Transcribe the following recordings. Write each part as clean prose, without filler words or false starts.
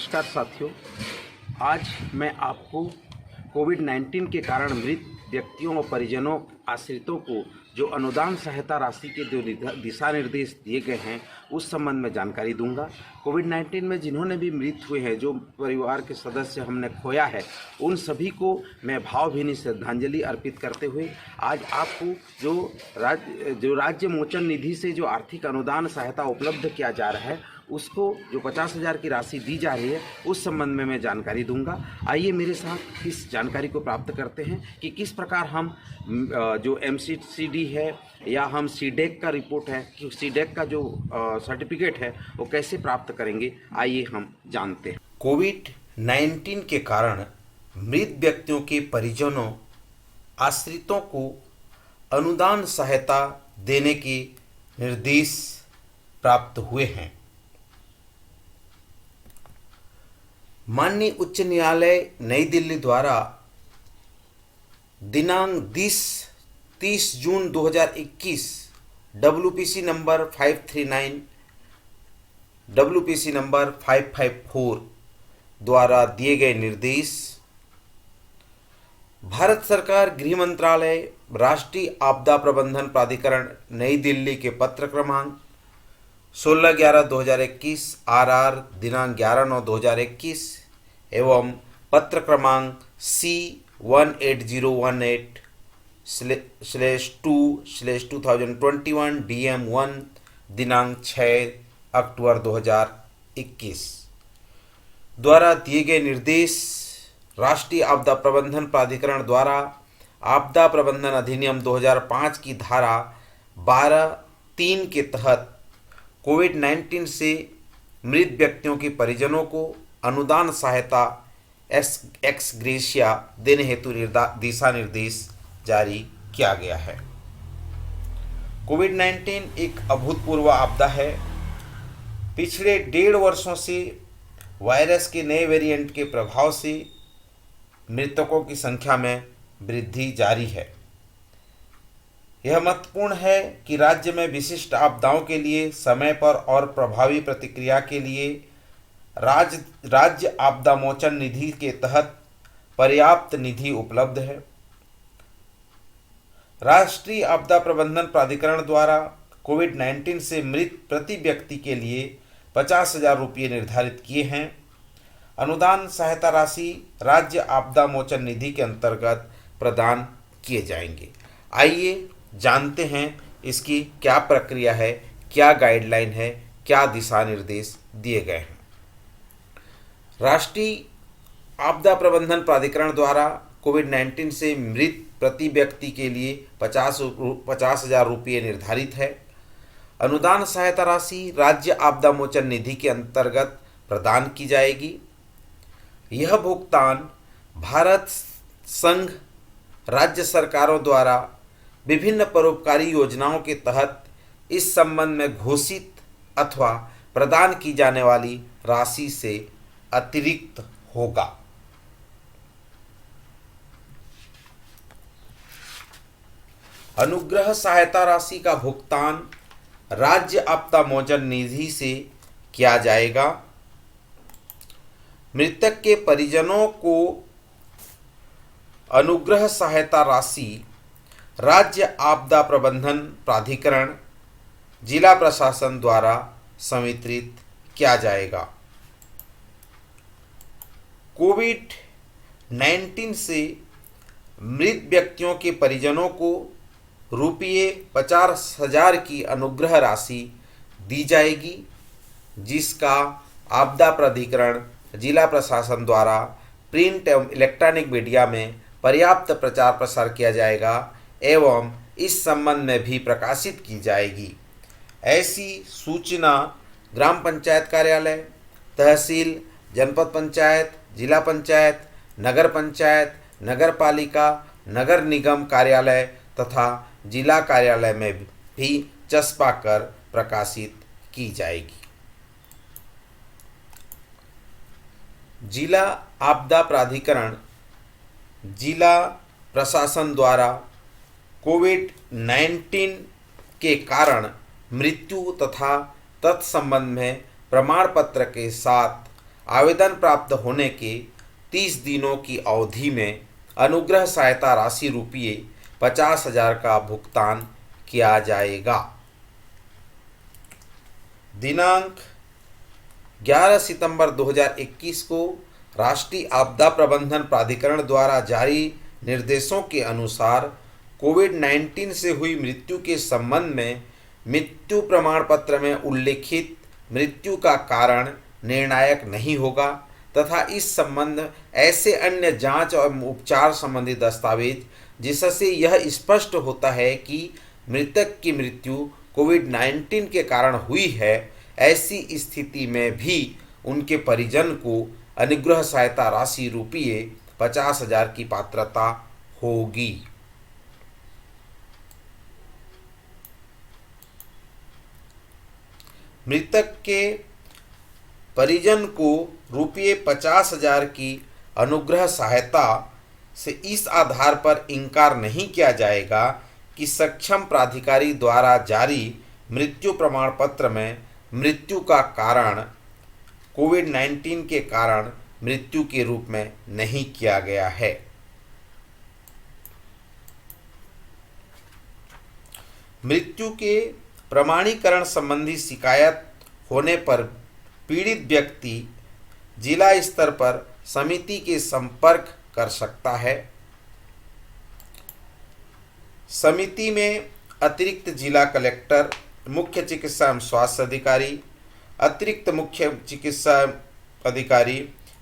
नमस्कार साथियों। आज मैं आपको कोविड-19 के कारण मृत व्यक्तियों और परिजनों आश्रितों को जो अनुदान सहायता राशि के जो दिशा निर्देश दिए गए हैं उस संबंध में जानकारी दूंगा। कोविड-19 में जिन्होंने भी मृत हुए हैं, जो परिवार के सदस्य हमने खोया है, उन सभी को मैं भावभीनी श्रद्धांजलि अर्पित करते हुए आज आपको जो राज्य मोचन निधि से जो आर्थिक अनुदान सहायता उपलब्ध किया जा रहा है, उसको जो 50,000 की राशि दी जा रही है उस संबंध में मैं जानकारी दूंगा। आइए मेरे साथ इस जानकारी को प्राप्त करते हैं कि किस प्रकार हम जो MCCD है या हम सीडेक का रिपोर्ट है कि सीडेक का जो सर्टिफिकेट है वो कैसे प्राप्त करेंगे। आइए हम जानते हैं। कोविड-19 के कारण मृत व्यक्तियों के परिजनों आश्रितों को अनुदान सहायता देने के निर्देश प्राप्त हुए हैं। माननीय उच्च न्यायालय नई दिल्ली द्वारा दिनांक 30 जून 2021 WPC नंबर 539 WPC नंबर 554 द्वारा दिए गए निर्देश, भारत सरकार गृह मंत्रालय, राष्ट्रीय आपदा प्रबंधन प्राधिकरण नई दिल्ली के पत्र क्रमांक 16/11/2021 RR दिनांक 11/9/2021 एवं पत्र क्रमांक C18018/2/2021 DM1 दिनांक 6 अक्टूबर 2021 द्वारा दिए गए निर्देश, राष्ट्रीय आपदा प्रबंधन प्राधिकरण द्वारा आपदा प्रबंधन अधिनियम 2005 की धारा 12(3) के तहत कोविड-19 से मृत व्यक्तियों के परिजनों को अनुदान सहायता एक्स ग्रेशिया देने हेतु दिशा निर्देश जारी किया गया है। कोविड-19 एक अभूतपूर्व आपदा है। पिछले 1.5 वर्षों से वायरस के नए वेरिएंट के प्रभाव से मृतकों की संख्या में वृद्धि जारी है। यह महत्वपूर्ण है कि राज्य में विशिष्ट आपदाओं के लिए समय पर और प्रभावी प्रतिक्रिया के लिए राज्य आपदा मोचन निधि के तहत पर्याप्त निधि उपलब्ध है। राष्ट्रीय आपदा प्रबंधन प्राधिकरण द्वारा कोविड-19 से मृत प्रति व्यक्ति के लिए 50,000 रुपये निर्धारित किए हैं। अनुदान सहायता राशि राज्य आपदा मोचन निधि के अंतर्गत प्रदान किए जाएंगे। आइए जानते हैं इसकी क्या प्रक्रिया है, क्या गाइडलाइन है, क्या दिशा निर्देश दिए गए हैं। राष्ट्रीय आपदा प्रबंधन प्राधिकरण द्वारा कोविड-19 से मृत प्रति व्यक्ति के लिए 50,000 रुपये निर्धारित है। अनुदान सहायता राशि राज्य आपदा मोचन निधि के अंतर्गत प्रदान की जाएगी। यह भुगतान भारत संघ राज्य सरकारों द्वारा विभिन्न परोपकारी योजनाओं के तहत इस संबंध में घोषित अथवा प्रदान की जाने वाली राशि से अतिरिक्त होगा। अनुग्रह सहायता राशि का भुगतान राज्य आपदा मोचन निधि से किया जाएगा। मृतक के परिजनों को अनुग्रह सहायता राशि राज्य आपदा प्रबंधन प्राधिकरण जिला प्रशासन द्वारा संवितरित किया जाएगा। कोविड-19 से मृत व्यक्तियों के परिजनों को रुपये 50,000 की अनुग्रह राशि दी जाएगी, जिसका आपदा प्राधिकरण जिला प्रशासन द्वारा प्रिंट एवं इलेक्ट्रॉनिक मीडिया में पर्याप्त प्रचार प्रसार किया जाएगा एवं इस संबंध में भी प्रकाशित की जाएगी। ऐसी सूचना ग्राम पंचायत कार्यालय, तहसील, जनपद पंचायत, जिला पंचायत, नगर पंचायत, नगर पालिका, नगर निगम कार्यालय तथा जिला कार्यालय में भी चस्पा कर प्रकाशित की जाएगी। जिला आपदा प्राधिकरण जिला प्रशासन द्वारा कोविड-19 के कारण मृत्यु तथा तत्संबंध में प्रमाण पत्र के साथ आवेदन प्राप्त होने के 30 दिनों की अवधि में अनुग्रह सहायता राशि रुपये 50,000 का भुगतान किया जाएगा। दिनांक 11 सितंबर 2021 को राष्ट्रीय आपदा प्रबंधन प्राधिकरण द्वारा जारी निर्देशों के अनुसार कोविड-19 से हुई मृत्यु के संबंध में मृत्यु प्रमाण पत्र में उल्लेखित मृत्यु का कारण निर्णायक नहीं होगा तथा इस संबंध ऐसे अन्य जांच और उपचार संबंधी दस्तावेज जिससे यह स्पष्ट होता है कि मृतक की मृत्यु कोविड-19 के कारण हुई है, ऐसी स्थिति में भी उनके परिजन को अनुग्रह सहायता राशि रुपये 50,000 की पात्रता होगी। मृतक के परिजन को रुपये 50,000 की अनुग्रह सहायता से इस आधार पर इनकार नहीं किया जाएगा कि सक्षम प्राधिकारी द्वारा जारी मृत्यु प्रमाण पत्र में मृत्यु का कारण कोविड-19 के कारण मृत्यु के रूप में नहीं किया गया है। मृत्यु के प्रमाणीकरण संबंधी शिकायत होने पर पीड़ित व्यक्ति जिला स्तर पर समिति के संपर्क कर सकता है। समिति में अतिरिक्त जिला कलेक्टर, मुख्य चिकित्सा एवं स्वास्थ्य अधिकारी, अतिरिक्त मुख्य चिकित्सा अधिकारी,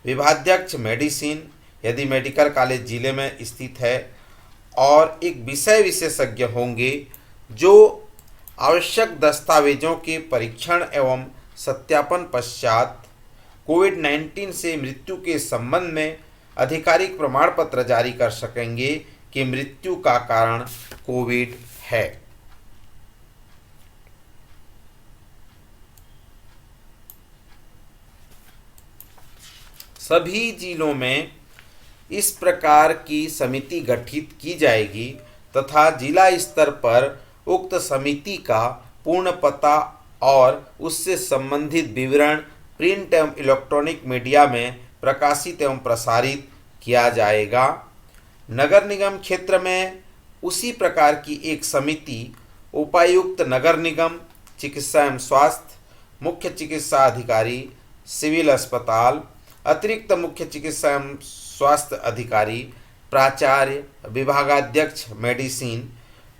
विभागाध्यक्ष मेडिसिन यदि मेडिकल कॉलेज जिले में स्थित है और एक विषय विशेषज्ञ होंगे जो आवश्यक दस्तावेजों के परीक्षण एवं सत्यापन पश्चात कोविड-19 से मृत्यु के संबंध में आधिकारिक प्रमाण पत्र जारी कर सकेंगे कि मृत्यु का कारण कोविड है। सभी जिलों में इस प्रकार की समिति गठित की जाएगी तथा जिला स्तर पर उक्त समिति का पूर्ण पता और उससे संबंधित विवरण प्रिंट एवं इलेक्ट्रॉनिक मीडिया में प्रकाशित एवं प्रसारित किया जाएगा। नगर निगम क्षेत्र में उसी प्रकार की एक समिति उपायुक्त नगर निगम, चिकित्सा एवं स्वास्थ्य, मुख्य चिकित्सा अधिकारी, सिविल अस्पताल, अतिरिक्त मुख्य चिकित्सा एवं स्वास्थ्य अधिकारी, प्राचार्य, विभागाध्यक्ष मेडिसिन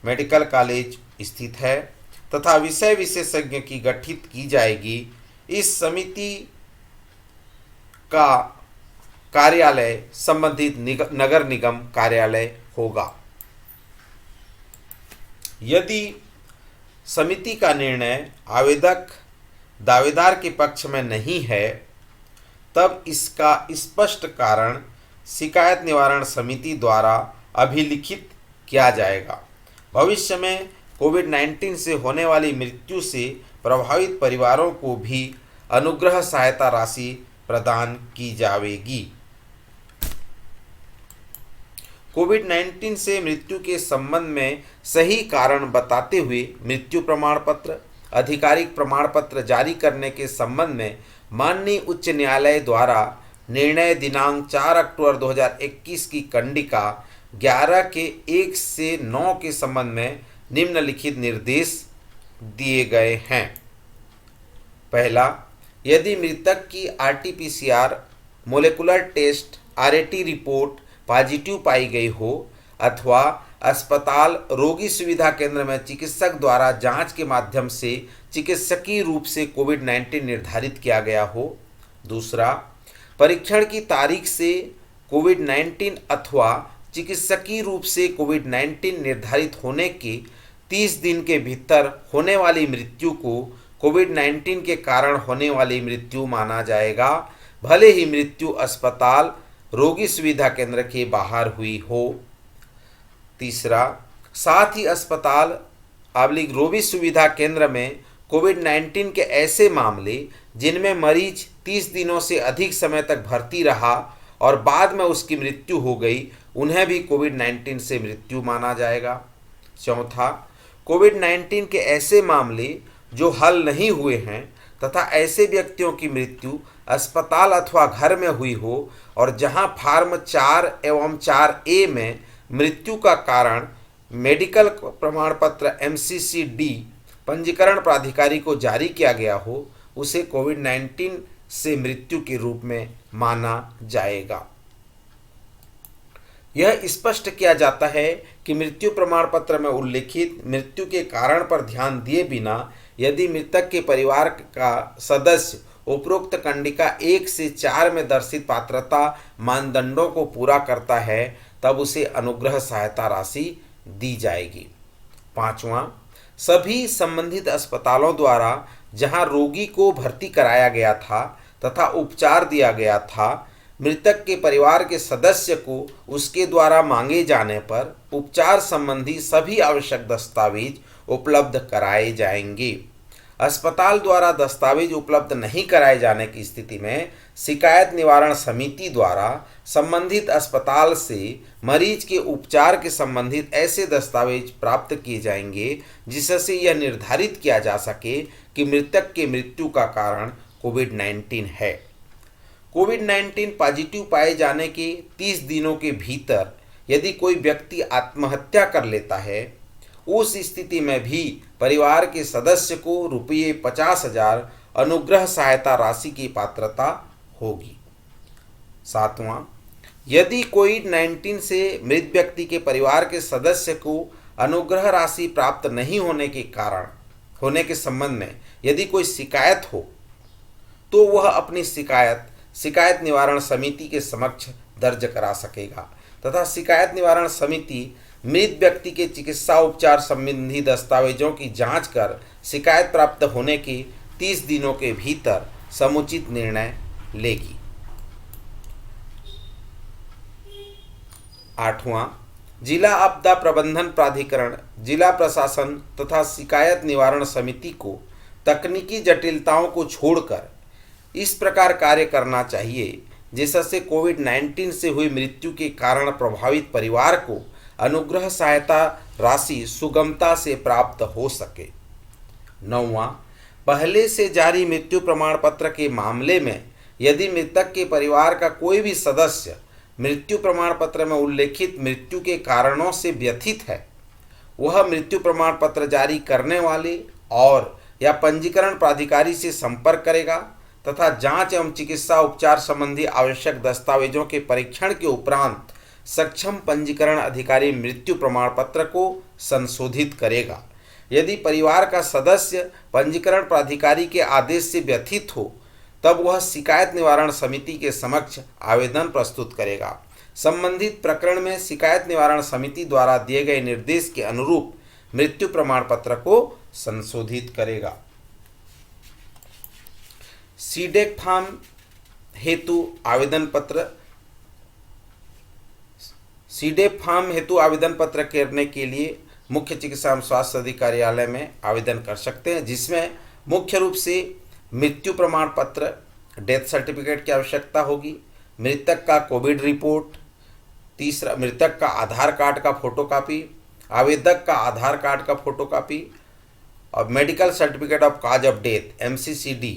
मेडिकल कॉलेज स्थित है तथा विषय विशेषज्ञ की गठित की जाएगी। इस समिति का कार्यालय संबंधित नगर निगम कार्यालय होगा। यदि समिति का निर्णय आवेदक दावेदार के पक्ष में नहीं है तब इसका स्पष्ट कारण शिकायत निवारण समिति द्वारा अभिलिखित किया जाएगा। भविष्य में कोविड-19 से होने वाली मृत्यु से प्रभावित परिवारों को भी अनुग्रह सहायता राशि प्रदान की जाएगी। कोविड-19 से मृत्यु के संबंध में सही कारण बताते हुए मृत्यु प्रमाण पत्र, आधिकारिक प्रमाण पत्र जारी करने के संबंध में माननीय उच्च न्यायालय द्वारा निर्णय दिनांक 4 अक्टूबर 2021 की कंडिका 11 के 1 से 9 के संबंध में निम्नलिखित निर्देश दिए गए हैं। पहला, यदि मृतक की RT-PCR molecular test RAT report positive पाई गई हो अथवा अस्पताल रोगी सुविधा केंद्र में चिकित्सक द्वारा जांच के माध्यम से चिकित्सकीय रूप से कोविड-19 निर्धारित किया गया हो। दूसरा, परीक्षण की तारीख से कोविड-19 अथवा चिकित्सकीय रूप से कोविड-19 निर्धारित होने के 30 दिन के भीतर होने वाली मृत्यु को कोविड-19 के कारण होने वाली मृत्यु माना जाएगा, भले ही मृत्यु अस्पताल रोगी सुविधा केंद्र के बाहर हुई हो। तीसरा, साथ ही अस्पताल रोगी सुविधा केंद्र में कोविड-19 के ऐसे मामले जिनमें मरीज 30 दिनों से अधिक समय तक भर्ती रहा और बाद में उसकी मृत्यु हो गई, उन्हें भी कोविड-19 से मृत्यु माना जाएगा। चौथा, कोविड-19 के ऐसे मामले जो हल नहीं हुए हैं तथा ऐसे व्यक्तियों की मृत्यु अस्पताल अथवा घर में हुई हो और जहां फॉर्म 4 एवं 4A में मृत्यु का कारण मेडिकल प्रमाण पत्र MCCD पंजीकरण प्राधिकारी को जारी किया गया हो, उसे कोविड-19 से मृत्यु के रूप में माना जाएगा। यह स्पष्ट किया जाता है कि मृत्यु प्रमाण पत्र में उल्लिखित मृत्यु के कारण पर ध्यान दिए बिना यदि मृतक के परिवार का सदस्य उपरोक्त कंडिका 1 से 4 में दर्शित पात्रता मानदंडों को पूरा करता है, तब उसे अनुग्रह सहायता राशि दी जाएगी। 5वां, सभी संबंधित अस्पतालों द्वारा जहां रोगी को भर्ती कराया गया था तथा उपचार दिया गया था, मृतक के परिवार के सदस्य को उसके द्वारा मांगे जाने पर उपचार संबंधी सभी आवश्यक दस्तावेज उपलब्ध कराए जाएंगे। अस्पताल द्वारा दस्तावेज उपलब्ध नहीं कराए जाने की स्थिति में शिकायत निवारण समिति द्वारा संबंधित अस्पताल से मरीज के उपचार के संबंधित ऐसे दस्तावेज प्राप्त किए जाएंगे जिससे यह निर्धारित किया जा सके कि मृतक के मृत्यु का कारण कोविड-19 है। कोविड-19 पॉजिटिव पाए जाने के 30 दिनों के भीतर यदि कोई व्यक्ति आत्महत्या कर लेता है, उस स्थिति में भी परिवार के सदस्य को रुपये 50,000 अनुग्रह सहायता राशि की पात्रता होगी। 7वां, यदि कोविड-19 से मृत व्यक्ति के परिवार के सदस्य को अनुग्रह राशि प्राप्त नहीं होने के संबंध में यदि कोई शिकायत हो, तो वह अपनी शिकायत निवारण समिति के समक्ष दर्ज करा सकेगा तथा शिकायत निवारण समिति मृत व्यक्ति के चिकित्सा उपचार संबंधी दस्तावेजों की जांच कर शिकायत प्राप्त होने के 30 दिनों के भीतर समुचित निर्णय लेगी। 8वां, जिला आपदा प्रबंधन प्राधिकरण, जिला प्रशासन तथा शिकायत निवारण समिति को तकनीकी जटिलताओं को छोड़कर इस प्रकार कार्य करना चाहिए जिससे कोविड-19 से हुई मृत्यु के कारण प्रभावित परिवार को अनुग्रह सहायता राशि सुगमता से प्राप्त हो सके। 9वां, पहले से जारी मृत्यु प्रमाण पत्र के मामले में यदि मृतक के परिवार का कोई भी सदस्य मृत्यु प्रमाण पत्र में उल्लेखित मृत्यु के कारणों से व्यथित है, वह मृत्यु प्रमाण पत्र जारी करने वाले और या पंजीकरण प्राधिकारी से संपर्क करेगा तथा जांच एवं चिकित्सा उपचार संबंधी आवश्यक दस्तावेजों के परीक्षण के उपरांत सक्षम पंजीकरण अधिकारी मृत्यु प्रमाण पत्र को संशोधित करेगा। यदि परिवार का सदस्य पंजीकरण प्राधिकारी के आदेश से व्यथित हो, तब वह शिकायत निवारण समिति के समक्ष आवेदन प्रस्तुत करेगा। संबंधित प्रकरण में शिकायत निवारण समिति द्वारा दिए गए निर्देश के अनुरूप मृत्यु प्रमाण पत्र को संशोधित करेगा। सीडेक फॉर्म हेतु आवेदन पत्र, सीडेक फॉर्म हेतु आवेदन पत्र करने के लिए मुख्य चिकित्सा एवं स्वास्थ्य अधिकारियालय में आवेदन कर सकते हैं, जिसमें मुख्य रूप से मृत्यु प्रमाण पत्र, डेथ सर्टिफिकेट की आवश्यकता होगी, मृतक का कोविड रिपोर्ट, तीसरा मृतक का आधार कार्ड का फोटोकॉपी, आवेदक का आधार कार्ड का फोटोकॉपी और medical certificate of cause of death MCCD,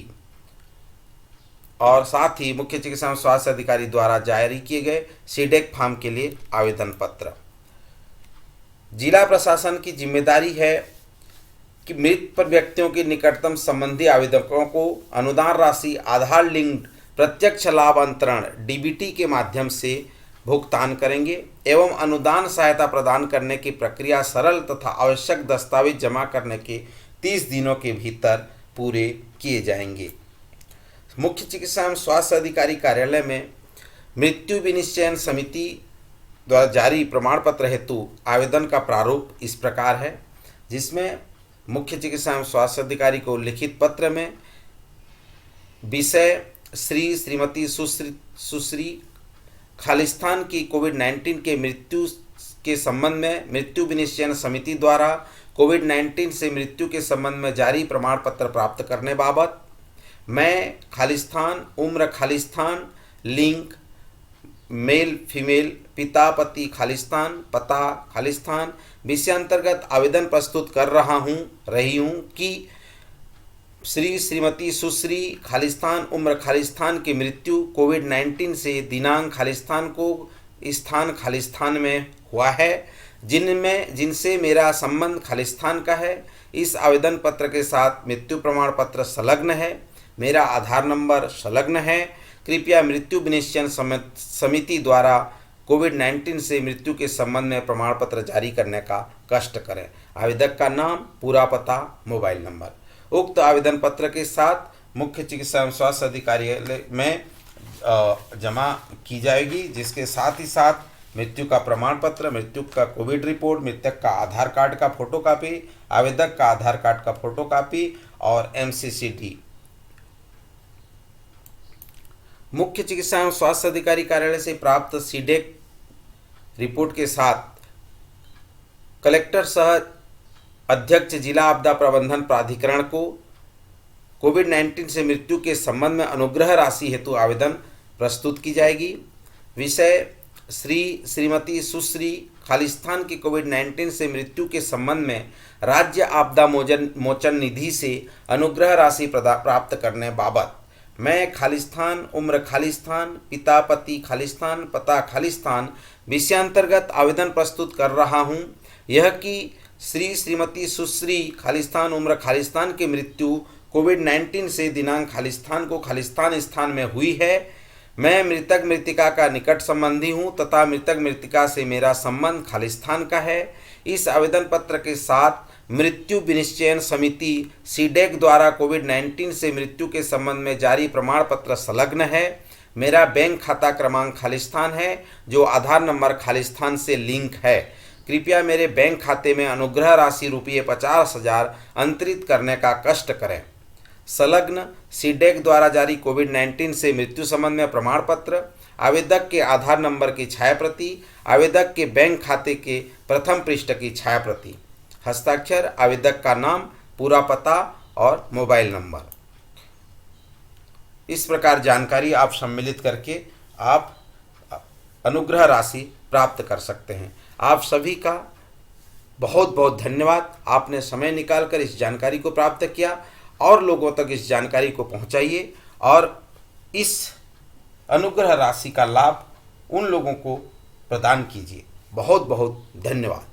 और साथ ही मुख्य चिकित्सा एवं स्वास्थ्य अधिकारी द्वारा जारी किए गए सीडेक फॉर्म के लिए आवेदन पत्र। जिला प्रशासन की जिम्मेदारी है कि मृत व्यक्तियों के निकटतम संबंधी आवेदकों को अनुदान राशि आधार लिंक्ड प्रत्यक्ष लाभ अंतरण DBT के माध्यम से भुगतान करेंगे एवं अनुदान सहायता प्रदान करने की प्रक्रिया सरल तथा आवश्यक दस्तावेज जमा करने के 30 दिनों के भीतर पूरे किए जाएंगे। मुख्य चिकित्सा एवं स्वास्थ्य अधिकारी कार्यालय में मृत्यु विनिश्चयन समिति द्वारा जारी प्रमाण पत्र हेतु आवेदन का प्रारूप इस प्रकार है, जिसमें मुख्य चिकित्सा एवं स्वास्थ्य अधिकारी को लिखित पत्र में विषय श्रीमती सुश्री खालिस्तान की कोविड-19 के मृत्यु के संबंध में मृत्यु विनिश्चयन समिति द्वारा कोविड-19 से मृत्यु के संबंध में जारी प्रमाण पत्र प्राप्त करने बाबत मैं खालिस्तान, उम्र खालिस्तान, लिंग मेल फीमेल, पिता पति खालिस्तान, पता खालिस्तान, विषय अंतर्गत आवेदन प्रस्तुत कर रही हूँ कि श्री श्रीमती सुश्री खालिस्तान उम्र खालिस्तान की मृत्यु कोविड-19 से दिनांक खालिस्तान को स्थान खालिस्तान में हुआ है, जिनसे मेरा संबंध खालिस्तान का है। इस आवेदन पत्र के साथ मृत्यु प्रमाण पत्र संलग्न है। मेरा आधार नंबर संलग्न है। कृपया मृत्यु विनिश्चय समिति द्वारा कोविड-19 से मृत्यु के संबंध में प्रमाण पत्र जारी करने का कष्ट करें। आवेदक का नाम, पूरा पता, मोबाइल नंबर उक्त आवेदन पत्र के साथ मुख्य चिकित्सा एवं स्वास्थ्य अधिकारी में जमा की जाएगी, जिसके साथ ही साथ मृत्यु का प्रमाण पत्र, मृत्यु का कोविड रिपोर्ट, मृतक का आधार कार्ड का फोटोकॉपी, आवेदक का आधार कार्ड का फोटोकॉपी और MCCD। मुख्य चिकित्सा एवं स्वास्थ्य अधिकारी कार्यालय से प्राप्त सीडेक रिपोर्ट के साथ कलेक्टर सह अध्यक्ष जिला आपदा प्रबंधन प्राधिकरण को कोविड-19 से मृत्यु के संबंध में अनुग्रह राशि हेतु आवेदन प्रस्तुत की जाएगी। विषय श्री श्रीमती सुश्री खालिस्तान की कोविड-19 से मृत्यु के संबंध में राज्य आपदा मोचन निधि से अनुग्रह राशि प्राप्त करने बाबत मैं खालिस्तान उम्र खालिस्तान पिता पति खालिस्तान पता खालिस्तान विषयांतर्गत आवेदन प्रस्तुत कर रहा हूं। यह कि श्री श्रीमती सुश्री खालिस्तान उम्र खालिस्तान की मृत्यु कोविड-19 से दिनांक खालिस्तान को खालिस्तान स्थान में हुई है। मैं मृतक मृतिका का निकट संबंधी हूं तथा मृतक मृतिका से मेरा संबंध खालिस्तान का है। इस आवेदन पत्र के साथ मृत्यु विनिश्चयन समिति सीडेक द्वारा कोविड-19 से मृत्यु के संबंध में जारी प्रमाण पत्र संलग्न है। मेरा बैंक खाता क्रमांक खालिस्तान है, जो आधार नंबर खालिस्तान से लिंक है। कृपया मेरे बैंक खाते में अनुग्रह राशि रुपये 50,000 अंतरित करने का कष्ट करें। संलग्न सीडेक द्वारा जारी कोविड-19 से मृत्यु संबंध में प्रमाण पत्र, आवेदक के आधार नंबर की छायाप्रति, आवेदक के बैंक खाते के प्रथम पृष्ठ की छायाप्रति, हस्ताक्षर, आवेदक का नाम, पूरा पता और मोबाइल नंबर। इस प्रकार जानकारी आप सम्मिलित करके आप अनुग्रह राशि प्राप्त कर सकते हैं। आप सभी का बहुत बहुत धन्यवाद। आपने समय निकालकर इस जानकारी को प्राप्त किया और लोगों तक इस जानकारी को पहुंचाइए और इस अनुग्रह राशि का लाभ उन लोगों को प्रदान कीजिए। बहुत बहुत धन्यवाद।